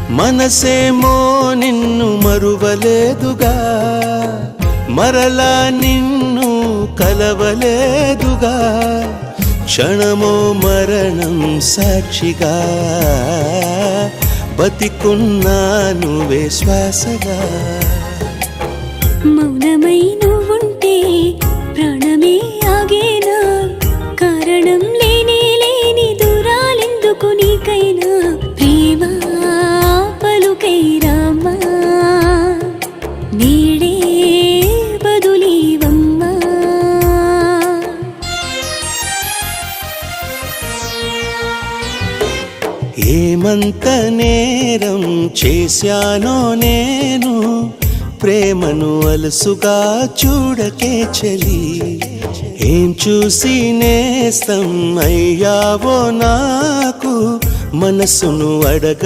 మనసేమో నిన్ను మరువలేదుగా, మరలా నిన్ను కలవలేదుగా, క్షణమో మరణం సాక్షిగా బతికున్నానువే శ్వాసగా. మౌనమై నువ్వుంటే ప్రాణమే ఆగేనా, కారణం లేని లేని దూరాలెందుకు నీకైనా, ప్రేమ పలుకై రామ్మా నీడే బదులీవమ్మా. ఏమంత నేరం చేశానో నేను, ప్రేమను అలసుగా చూడకే చలి, ఏం చూసి నేస్తం అయ్యావో నాకు మనసును అడగ.